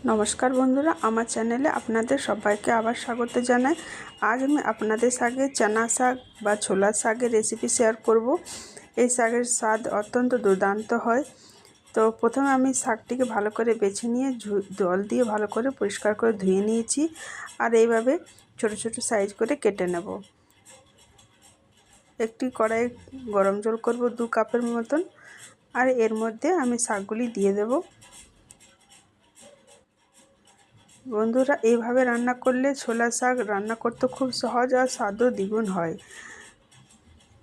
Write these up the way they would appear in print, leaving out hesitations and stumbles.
নমস্কার বন্ধুরা, আমার চ্যানেলে আপনাদের সবাইকে আবার স্বাগত জানাই। আজ আমি আপনাদের সাথে চানা শাক বা ছোলার শাকের রেসিপি শেয়ার করব। এই শাকের স্বাদ অত্যন্ত দুর্দান্ত হয়। তো প্রথমে আমি শাকটিকে ভালো করে বেছে নিয়ে জল দিয়ে ভালো করে পরিষ্কার করে ধুয়ে নিয়েছি। আর এইভাবে ছোট ছোট সাইজ করে কেটে নেব। একটি কড়াই গরম জল করব 2 কাপের মতন। আর এর মধ্যে আমি শাকগুলি দিয়ে দেব। বন্ধুরা, এইভাবে রান্না করলে ছোলা শাক রান্না করতে খুব সহজ আর স্বাদও দ্বিগুণ হয়।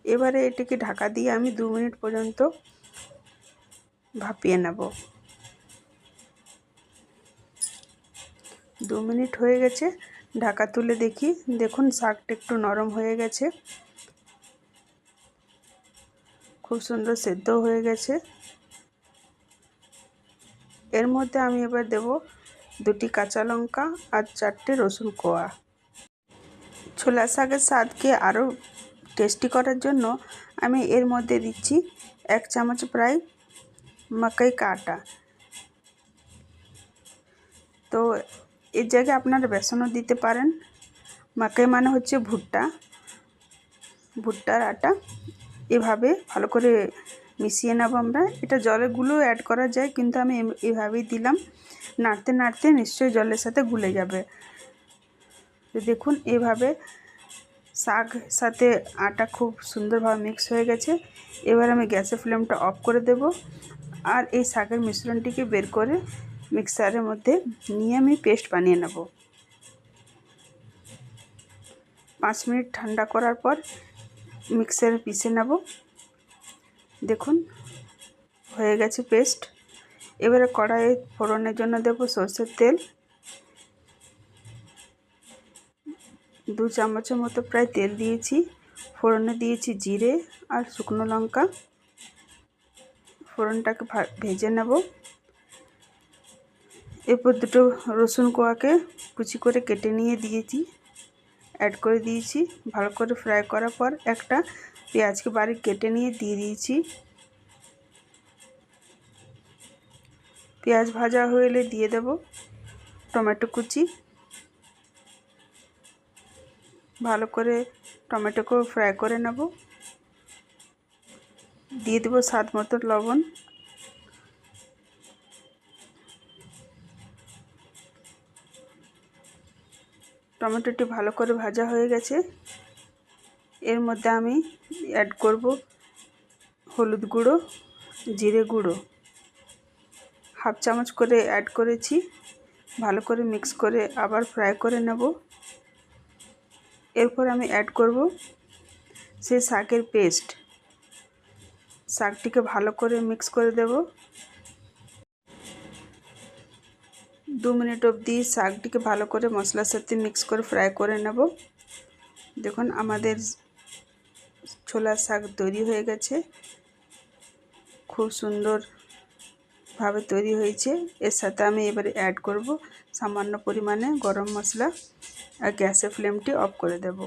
এবারে এটিকে ঢাকা দিয়ে আমি 2 মিনিট পর্যন্ত ভাপিয়ে নেব। 2 মিনিট হয়ে গেছে, ঢাকা তুলে দেখি। দেখুন শাকটা একটু নরম হয়ে গেছে, খুব সুন্দর সেদ্ধ হয়ে গেছে। এর মধ্যে আমি এবার দেব 2টি কাঁচা লঙ্কা আর 4টে রসুন কোয়া। ছোলা শাকের স্বাদকে আরও টেস্টি করার জন্য আমি এর মধ্যে দিচ্ছি 1 চামচ প্রায় মাকাই का आटा। তো এর জায়গায় আপনারা বেসনও দিতে পারেন। মাকাই মানে হচ্ছে ভুট্টার আটা। এভাবে ভালো করে মিশিয়ে নেব আমরা। এটা জলের গুঁড়ো অ্যাড করা যায়, কিন্তু আমি এভাবেই দিলাম। নাড়তে নাড়তে নিশ্চয়ই জলের সাথে গুলে যাবে। তো দেখুন এভাবে শাক সাথে আটা খুব সুন্দরভাবে মিক্স হয়ে গেছে। এবার আমি গ্যাসের ফ্লেমটা অফ করে দেব। আর এই শাকের মিশ্রণটিকে বের করে মিক্সারের মধ্যে নিয়ে আমি পেস্ট বানিয়ে নেব। 5 মিনিট ঠান্ডা করার পর মিক্সারে পিষে নেব। দেখুন হয়ে গেছে পেস্ট। এবারে কড়াইয়ে ফোড়নের জন্য দেব সরষের তেল। 2 চামচের মতো প্রায় তেল দিয়েছি। ফোড়নে দিয়েছি জিরে আর শুকনো লঙ্কা। ফোড়নটাকে ভেজে নেব। এরপর 2টো রসুন কোয়াকে কুচি করে কেটে নিয়ে দিয়েছি, অ্যাড করে দিয়েছি। ভালো করে ফ্রাই করার পর একটা পেঁয়াজকে বারিক কেটে নিয়ে দিয়ে দিয়েছি। পেঁয়াজ ভাজা হলে দিয়ে দেব টমেটো কুচি। ভালো করে টমেটোকেও ফ্রাই করে নেব। দিয়ে দেব স্বাদ মতো লবণ। টমেটোটি ভালো করে ভাজা হয়ে গেছে। এর মধ্যে আমি অ্যাড করব হলুদ গুঁড়ো, জিরে গুঁড়ো 1/2 চামচ করে অ্যাড করেছি। ভালো করে মিক্স করে আবার ফ্রাই করে নেব। এরপর আমি অ্যাড করব সেই শাকের পেস্ট। শাকটিকে ভালো করে মিক্স করে দেব। 2 মিনিট অবধি শাকটিকে ভালো করে মশলার সাথে মিক্স করে ফ্রাই করে নেব। দেখুন আমাদের ছোলার শাক তৈরি হয়ে গেছে, খুব সুন্দরভাবে তৈরি হয়েছে। এর সাথে আমি এবারে অ্যাড করব সামান্য পরিমাণে গরম মশলা। আর গ্যাসের ফ্লেমটি অফ করে দেব।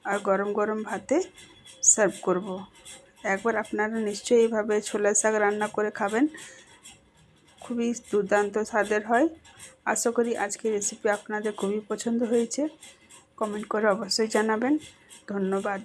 আর গরম গরম ভাতে সার্ভ করব। একবার আপনারা নিশ্চয়ই এইভাবে ছোলার শাক রান্না করে খাবেন, খুবই দুর্দান্ত স্বাদের হয়। আশা করি আজকের রেসিপি আপনাদের খুবই পছন্দ হয়েছে। কমেন্ট করে অবশ্যই জানাবেন। ধন্যবাদ।